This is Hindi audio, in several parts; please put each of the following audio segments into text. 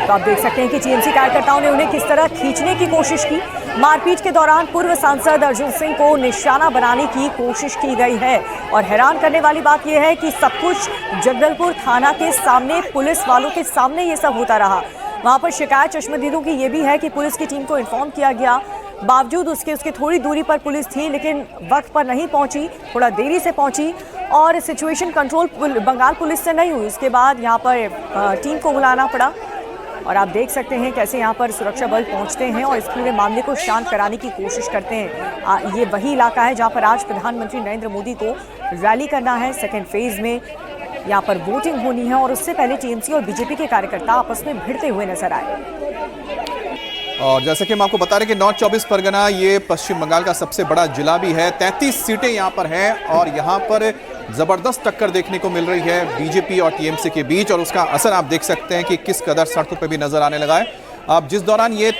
तो आप देख सकते हैं कि टीएमसी कार्यकर्ताओं ने उन्हें किस तरह खींचने की कोशिश की। मारपीट के दौरान पूर्व सांसद अर्जुन सिंह को निशाना बनाने की कोशिश की गई है। और हैरान करने वाली बात यह है कि सब कुछ जगदलपुर थाना के सामने, पुलिस वालों के सामने ये सब होता रहा। वहां पर शिकायत चश्मदीदों की ये भी है कि पुलिस की टीम को इन्फॉर्म किया गया, बावजूद उसके थोड़ी दूरी पर पुलिस थी, लेकिन वक्त पर नहीं पहुंची, थोड़ा देरी से पहुंची और सिचुएशन कंट्रोल बंगाल पुलिस से नहीं हुई। उसके बाद यहां पर टीम को बुलाना पड़ा और आप देख सकते हैं कैसे यहां पर सुरक्षा बल पहुंचते हैं और इस पूरे मामले को शांत कराने की कोशिश करते हैं। ये वही इलाका है जहां पर आज प्रधानमंत्री नरेंद्र मोदी को रैली करना है। सेकेंड फेज में यहाँ पर वोटिंग होनी है और उससे पहले टीएमसी और बीजेपी के कार्यकर्ता आपस में भिड़ते हुए नजर आए। और जैसे कि हम आपको बता रहे हैं कि नॉर्थ 24 परगना ये पश्चिम बंगाल का सबसे बड़ा जिला भी है। 33 सीटें यहाँ पर हैं और यहाँ पर जबरदस्त टक्कर देखने को मिल रही है बीजेपी और टीएमसी के बीच, और उसका असर आप देख सकते हैं कि किस कदर सड़कों पे भी नजर आने लगा है। अब जिस दौरान ये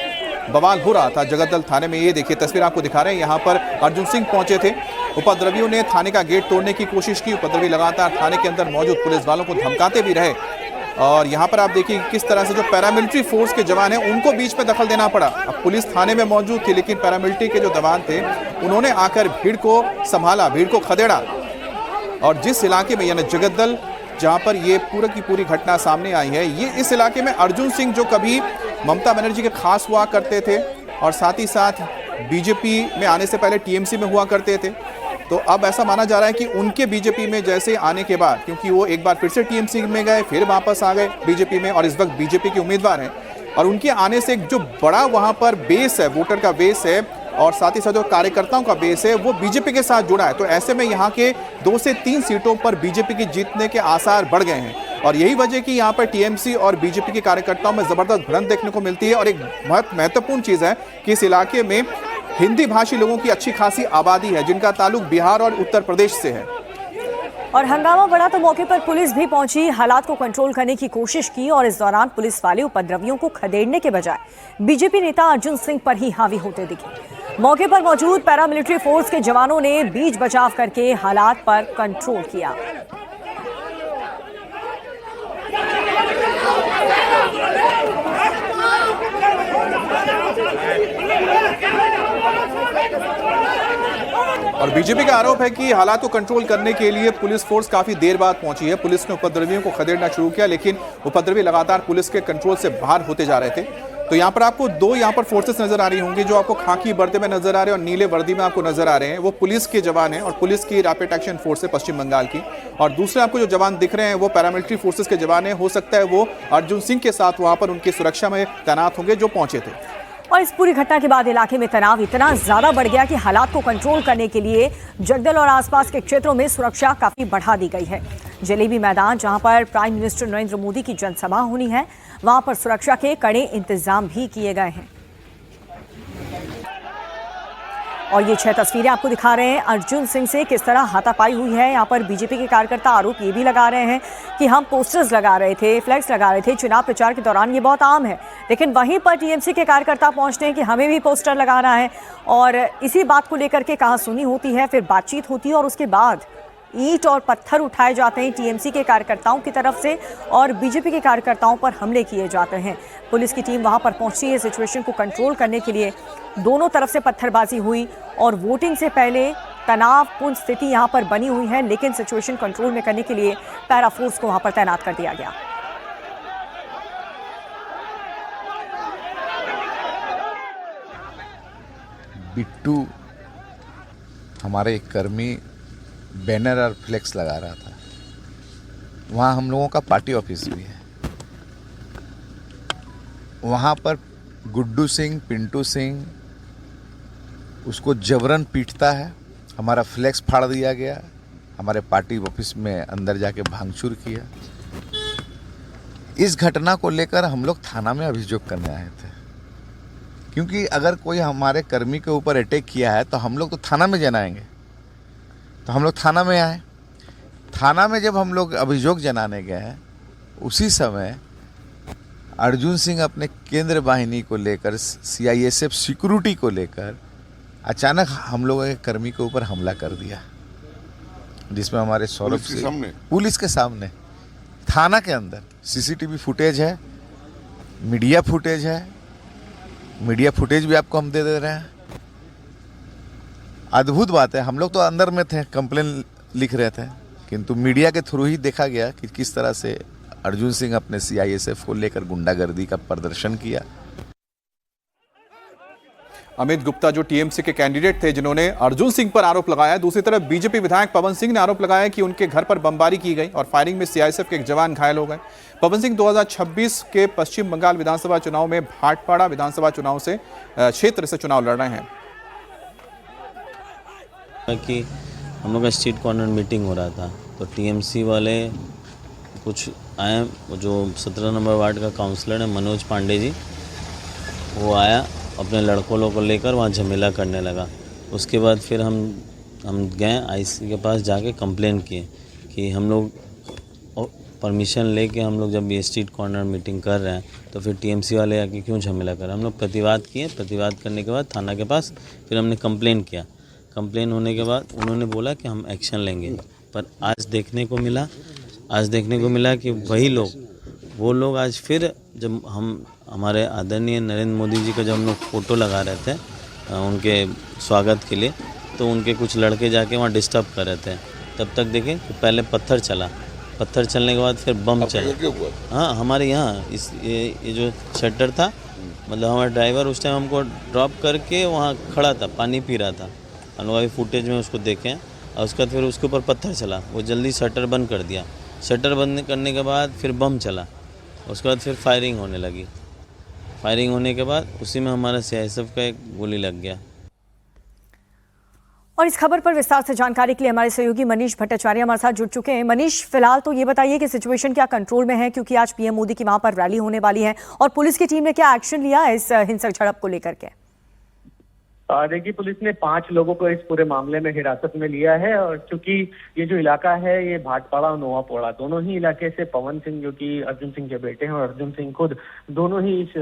बवाल हो रहा था जगदल थाने में, ये देखिए तस्वीर आपको दिखा रहे हैं, यहाँ पर अर्जुन सिंह पहुंचे थे। उपद्रवियों ने थाने का गेट तोड़ने की कोशिश की। उपद्रवी लगातार थाने के अंदर मौजूद पुलिस वालों को धमकाते भी रहे और यहाँ पर आप देखिए किस तरह से जो पैरामिलिट्री फोर्स के जवान हैं उनको बीच में दखल देना पड़ा। अब पुलिस थाने में मौजूद थी, लेकिन पैरामिलिट्री के जो जवान थे उन्होंने आकर भीड़ को संभाला, भीड़ को खदेड़ा। और जिस इलाके में यानी जगदल जहाँ पर ये पूरी की पूरी घटना सामने आई है, ये इस इलाके में अर्जुन सिंह जो कभी ममता बनर्जी के खास हुआ करते थे और साथ ही साथ बीजेपी में आने से पहले टीएमसी में हुआ करते थे, तो अब ऐसा माना जा रहा है कि उनके बीजेपी में जैसे आने के बाद, क्योंकि वो एक बार फिर से टीएमसी में गए, फिर वापस आ गए बीजेपी में और इस वक्त बीजेपी के उम्मीदवार हैं, और उनके आने से एक जो बड़ा वहाँ पर बेस है, वोटर का बेस है और साथ ही साथ जो कार्यकर्ताओं का बेस है वो बीजेपी के साथ जुड़ा है। तो ऐसे में यहाँ के 2 से 3 सीटों पर बीजेपी की जीतने के आसार बढ़ गए हैं और यही वजह कि यहाँ पर टीएमसी और बीजेपी के कार्यकर्ताओं में जबरदस्त भिड़ंत देखने को मिलती है। और एक बहुत महत्वपूर्ण चीज़ है कि इस इलाके में हिंदी भाषी लोगों की अच्छी खासी आबादी है, जिनका ताल्लुक बिहार और उत्तर प्रदेश से है। और हंगामा बढ़ा तो मौके पर पुलिस भी पहुंची, हालात को कंट्रोल करने की कोशिश की और इस दौरान पुलिस वाले उपद्रवियों को खदेड़ने के बजाय बीजेपी नेता अर्जुन सिंह पर ही हावी होते दिखे। मौके पर मौजूद पैरामिलिट्री फोर्स के जवानों ने बीच बचाव करके हालात पर कंट्रोल किया। और बीजेपी का आरोप है कि हालात को कंट्रोल करने के लिए पुलिस फोर्स काफी देर बाद पहुंची है। पुलिस ने उपद्रवियों को खदेड़ना शुरू किया, लेकिन उपद्रवी लगातार पुलिस के कंट्रोल से बाहर होते जा रहे थे। तो यहाँ पर आपको 2 यहाँ पर फोर्सेस नजर आ रही होंगी, जो आपको खाकी वर्दी में नजर आ रहे हैं और नीले वर्दी में आपको नजर आ रहे हैं, वो पुलिस के जवान हैं और पुलिस की रैपिड एक्शन फोर्स है पश्चिम बंगाल की। और दूसरे आपको जो जवान दिख रहे हैं वो पैरामिलिट्री फोर्सेस के जवान हैं। हो सकता है वो अर्जुन सिंह के साथ वहां पर उनकी सुरक्षा में तैनात होंगे जो पहुंचे थे। और इस पूरी घटना के बाद इलाके में तनाव इतना ज्यादा बढ़ गया कि हालात को कंट्रोल करने के लिए जगदल और आसपास के क्षेत्रों में सुरक्षा काफी बढ़ा दी गई है। जलेबी मैदान, जहां पर प्राइम मिनिस्टर नरेंद्र मोदी की जनसभा होनी है, वहां पर सुरक्षा के कड़े इंतजाम भी किए गए हैं। और ये 6 तस्वीरें आपको दिखा रहे हैं अर्जुन सिंह से किस तरह हाथापाई हुई है। यहाँ पर बीजेपी के कार्यकर्ता आरोप ये भी लगा रहे हैं कि हम पोस्टर्स लगा रहे थे, फ्लैग्स लगा रहे थे चुनाव प्रचार के दौरान, ये बहुत आम है। लेकिन वहीं पर टीएमसी के कार्यकर्ता पहुंचते हैं कि हमें भी पोस्टर लगाना है और इसी बात को लेकर के कहासुनी होती है, फिर बातचीत होती है और उसके बाद ईंट और पत्थर उठाए जाते हैं टीएमसी के कार्यकर्ताओं की तरफ से और बीजेपी के कार्यकर्ताओं पर हमले किए जाते हैं। पुलिस की टीम वहां पर पहुंची है सिचुएशन को कंट्रोल करने के लिए। दोनों तरफ से पत्थरबाजी हुई और वोटिंग से पहले तनावपूर्ण स्थिति यहां पर बनी हुई है, लेकिन सिचुएशन कंट्रोल में करने के लिए पैरा फोर्स को वहां पर तैनात कर दिया गया। बिट्टू हमारे एक कर्मी बैनर और फ्लेक्स लगा रहा था, वहाँ हम लोगों का पार्टी ऑफिस भी है। वहाँ पर गुड्डू सिंह, पिंटू सिंह उसको जबरन पीटता है, हमारा फ्लेक्स फाड़ दिया गया, हमारे पार्टी ऑफिस में अंदर जाके भांगचूर किया। इस घटना को लेकर हम लोग थाना में अभियोग करने आए थे, क्योंकि अगर कोई हमारे कर्मी के ऊपर अटैक किया है तो हम लोग तो थाना में जनाएंगे। तो हम लोग थाना में आए। थाना में जब हम लोग अभियोग जनाने गए, उसी समय अर्जुन सिंह अपने केंद्र वाहिनी को लेकर, सीआईएसएफ सिक्योरिटी को लेकर अचानक हम लोगों के कर्मी के ऊपर हमला कर दिया, जिसमें हमारे सौरभ पुलिस के सामने थाना के अंदर सीसीटीवी फुटेज है। मीडिया फुटेज है, मीडिया फुटेज भी आपको हम दे दे रहे हैं। अद्भुत बात है, हम लोग तो अंदर में थे, कंप्लेन लिख रहे थे, किंतु मीडिया के थ्रू ही देखा गया कि किस तरह से अर्जुन सिंह अपने CISF को लेकर गुंडागर्दी का प्रदर्शन किया। अमित गुप्ता जो TMC के कैंडिडेट थे जिन्होंने अर्जुन सिंह पर आरोप लगाया, दूसरी तरफ बीजेपी विधायक पवन सिंह ने आरोप लगाया कि उनके घर पर बमबारी की गई और फायरिंग में CISF के एक जवान घायल हो गए। पवन सिंह 2026 के पश्चिम बंगाल विधानसभा चुनाव में भाटपाड़ा विधानसभा चुनाव से क्षेत्र से चुनाव लड़ रहे हैं। कि हम लोग का स्ट्रीट कॉर्नर मीटिंग हो रहा था तो TMC वाले कुछ आए, जो 17 नंबर वार्ड का काउंसलर है मनोज पांडे जी, वो आया अपने लड़कों लोगों को लेकर वहाँ झमेला करने लगा। उसके बाद फिर हम गए IC के पास जाके कंप्लेन किए कि हम लोग परमिशन लेके हम लोग जब ये स्ट्रीट कॉर्नर मीटिंग कर रहे हैं तो फिर TMC वाले आके क्यों झमेला कर रहे हैं। हम लोग प्रतिवाद किए, प्रतिवाद करने के बाद थाना के पास फिर हमने कंप्लेन किया। कंप्लेन होने के बाद उन्होंने बोला कि हम एक्शन लेंगे, पर आज देखने को मिला कि वही लोग, वो लोग आज फिर जब हमारे आदरणीय नरेंद्र मोदी जी का जब हम लोग फ़ोटो लगा रहे थे उनके स्वागत के लिए, तो उनके कुछ लड़के जाके वहाँ डिस्टर्ब कर रहे थे। तब तक देखें कि पहले पत्थर चलने के बाद फिर बम चला। हाँ, हमारे यहाँ ये जो शटर था, मतलब हमारा ड्राइवर उस टाइम हमको ड्रॉप करके वहाँ खड़ा था, पानी पी रहा था। हम लोग अभी फुटेज में उसको देखें। और उसके बाद फिर उसके ऊपर पत्थर चला, वो जल्दी शटर बंद कर दिया। शटर बंद करने के बाद फिर बम चला, उसके बाद फिर फायरिंग होने लगी। फायरिंग होने के बाद उसी में हमारा CISF का एक गोली लग गया। और इस खबर पर विस्तार से जानकारी के लिए हमारे सहयोगी मनीष भट्टाचार्य हमारे साथ जुड़ चुके हैं। मनीष, फिलहाल तो ये बताइए कि सिचुएशन क्या कंट्रोल में है, क्योंकि आज PM मोदी की वहां पर रैली होने वाली है, और पुलिस की टीम ने क्या एक्शन लिया है इस हिंसक झड़प को लेकर के? देखिए, पुलिस ने 5 लोगों को इस पूरे मामले में हिरासत में लिया है। और चूंकि ये जो इलाका है ये भाटपाड़ा और नोवापोड़ा दोनों ही इलाके से पवन सिंह, जो कि अर्जुन सिंह के बेटे हैं, और अर्जुन सिंह खुद दोनों ही इस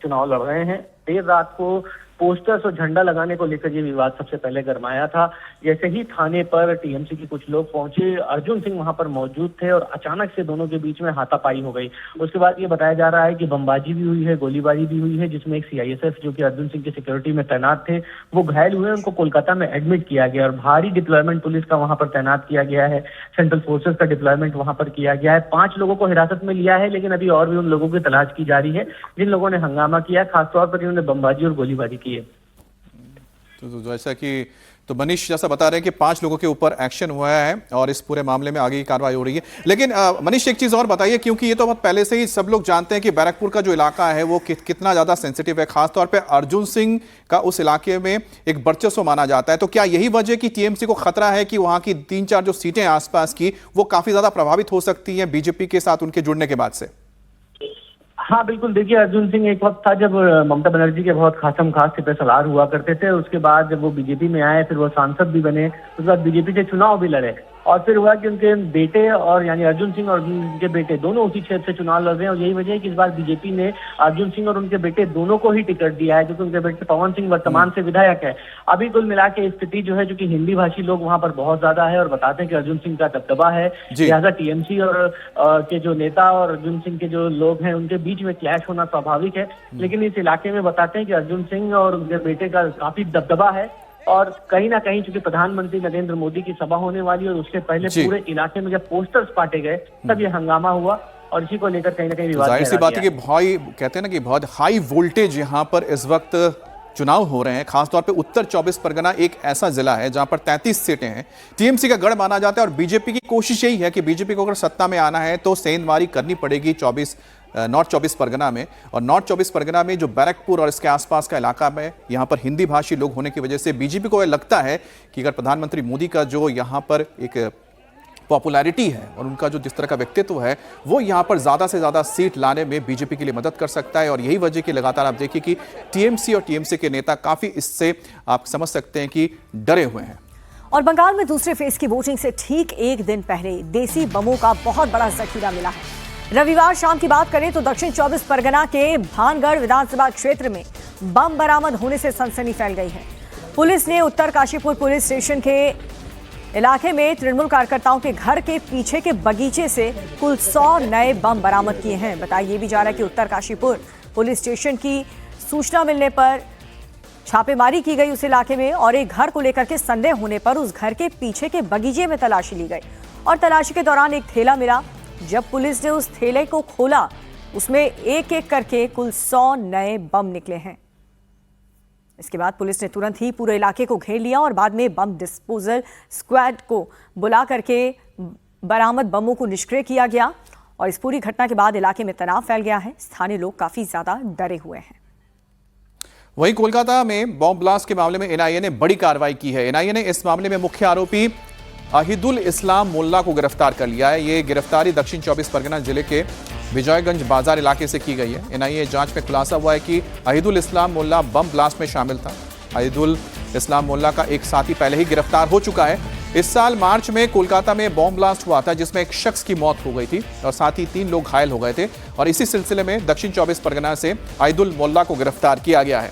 चुनाव लड़ रहे हैं। देर रात को पोस्टर्स और झंडा लगाने को लेकर ये विवाद सबसे पहले गरमाया था। जैसे ही थाने पर TMC के कुछ लोग पहुंचे, अर्जुन सिंह वहां पर मौजूद थे और अचानक से दोनों के बीच में हाथापाई हो गई। उसके बाद ये बताया जा रहा है कि बमबाजी भी हुई है, गोलीबारी भी हुई है, जिसमें एक CISF जो कि अर्जुन सिंह की सिक्योरिटी में तैनात थे वो घायल हुए। उनको कोलकाता में एडमिट किया गया और भारी डिप्लॉयमेंट पुलिस का वहां पर तैनात किया गया है। सेंट्रल फोर्सेस का डिप्लॉयमेंट वहां पर किया गया है। 5 लोगों को हिरासत में लिया है, लेकिन अभी और भी उन लोगों की तलाश की जा रही है जिन लोगों ने हंगामा किया, खासतौर पर जिन्होंने बमबाजी और गोलीबारी की है। तो जैसा कि मनीष जैसा बता रहे हैं कि 5 लोगों के ऊपर एक्शन हुआ है और इस पूरे मामले में आगे की कार्रवाई हो रही है। लेकिन मनीष, एक चीज़ और बताइए, क्योंकि ये तो बहुत पहले से ही सब लोग जानते हैं कि बैरकपुर का जो इलाका है वो कितना ज़्यादा सेंसिटिव है, खासतौर पे अर्जुन सिंह का उस इलाके में एक वर्चस्व माना जाता है। तो क्या यही वजह कि TMC को खतरा है कि वहाँ की 3-4 जो सीटें आसपास की वो काफ़ी ज़्यादा प्रभावित हो सकती हैं BJP के साथ उनके जुड़ने के बाद से? हाँ बिल्कुल, देखिए, अर्जुन सिंह एक वक्त था जब ममता बनर्जी के बहुत खास सिपह सलार हुआ करते थे। उसके बाद जब वो BJP में आए, फिर वो सांसद भी बने, उसके बाद BJP से चुनाव भी लड़े, और फिर हुआ कि उनके बेटे और यानी अर्जुन सिंह और उनके बेटे दोनों उसी क्षेत्र से चुनाव लड़ रहे हैं। और यही वजह है कि इस बार BJP ने अर्जुन सिंह और उनके बेटे दोनों को ही टिकट दिया है, क्योंकि उनके बेटे पवन सिंह वर्तमान से विधायक है। अभी कुल मिला के स्थिति जो है, जो कि हिंदी भाषी लोग वहां पर बहुत ज्यादा है और बताते हैं कि अर्जुन सिंह का दबदबा है, लिहाजा TMC और के जो नेता और अर्जुन सिंह के जो लोग हैं उनके बीच में क्लैश होना स्वाभाविक है। लेकिन इस इलाके में बताते हैं कि अर्जुन सिंह और उनके बेटे का काफी दबदबा है, और कहीं ना कहीं चूंकि प्रधानमंत्री नरेंद्र मोदी की सभा होने वाली है और उससे पहले पूरे इलाके में जब पोस्टर्स पाटे गए तब ये हंगामा हुआ, और इसी को लेकर कहीं ना कहीं विवाद। जाहिर सी बात है कि भाई कहते हैं ना कि बहुत हाई वोल्टेज यहाँ पर इस वक्त चुनाव हो रहे हैं। खासतौर पे उत्तर 24 परगना एक ऐसा जिला है जहां पर 33 सीटें हैं, TMC का गढ़ माना जाता है, और BJP की कोशिश यही है कि BJP को अगर सत्ता में आना है तो सेंधमारी करनी पड़ेगी नॉर्थ 24 परगना में। और नॉर्थ 24 परगना में जो बैरकपुर और इसके आसपास का इलाका में यहाँ पर हिंदी भाषी लोग होने की वजह से BJP को यह लगता है कि अगर प्रधानमंत्री मोदी का जो यहाँ पर एक पॉपुलैरिटी है और उनका जो जिस तरह का व्यक्तित्व है वो यहाँ पर ज़्यादा से ज़्यादा सीट लाने में BJP के लिए मदद कर सकता है। और यही वजह कि लगातार आप देखिए कि TMC और TMC के नेता काफ़ी इससे आप समझ सकते हैं कि डरे हुए हैं। और बंगाल में दूसरे फेज की वोटिंग से ठीक एक दिन पहले देसी बमों का बहुत बड़ा जखीरा मिला है। रविवार शाम की बात करें तो दक्षिण 24 परगना के भानगढ़ विधानसभा क्षेत्र में बम बरामद होने से सनसनी फैल गई है। पुलिस ने उत्तर काशीपुर पुलिस स्टेशन के इलाके में तृणमूल कार्यकर्ताओं के घर के पीछे के बगीचे से कुल 100 नए बम बरामद किए हैं। बताया ये भी जा रहा है कि उत्तर काशीपुर पुलिस स्टेशन की सूचना मिलने पर छापेमारी की गई उस इलाके में और एक घर को लेकर के संदेह होने पर उस घर के पीछे के बगीचे में तलाशी ली गई और तलाशी के दौरान एक थैला मिला। जब पुलिस ने उस थैले को खोला उसमें एक एक करके कुल 100 नए बम निकले हैं। इसके बाद पुलिस ने तुरंत ही पूरे इलाके को घेर लिया और बाद में बम डिस्पोजल स्क्वाड को बुला करके बरामद बमों को निष्क्रिय किया गया और इस पूरी घटना के बाद इलाके में तनाव फैल गया है। स्थानीय लोग काफी ज्यादा डरे हुए हैं। वहीं कोलकाता में बॉम्ब ब्लास्ट के मामले में एनआईए ने बड़ी कार्रवाई की है। एनआईए ने इस मामले में मुख्य आरोपी अहिदुल इस्लाम मोल्ला को गिरफ्तार कर लिया है। ये गिरफ्तारी दक्षिण 24 परगना जिले के विजयगंज बाजार इलाके से की गई है। एनआईए जांच में खुलासा हुआ है कि अहिदुल इस्लाम मोल्ला बम ब्लास्ट में शामिल था। अहिदुल इस्लाम मोल्ला का एक साथी पहले ही गिरफ्तार हो चुका है। इस साल मार्च में कोलकाता में बॉम्ब ब्लास्ट हुआ था जिसमें एक शख्स की मौत हो गई थी और साथ ही 3 लोग घायल हो गए थे और इसी सिलसिले में दक्षिण 24 परगना से अहिदुल मोल्ला को गिरफ्तार किया गया है।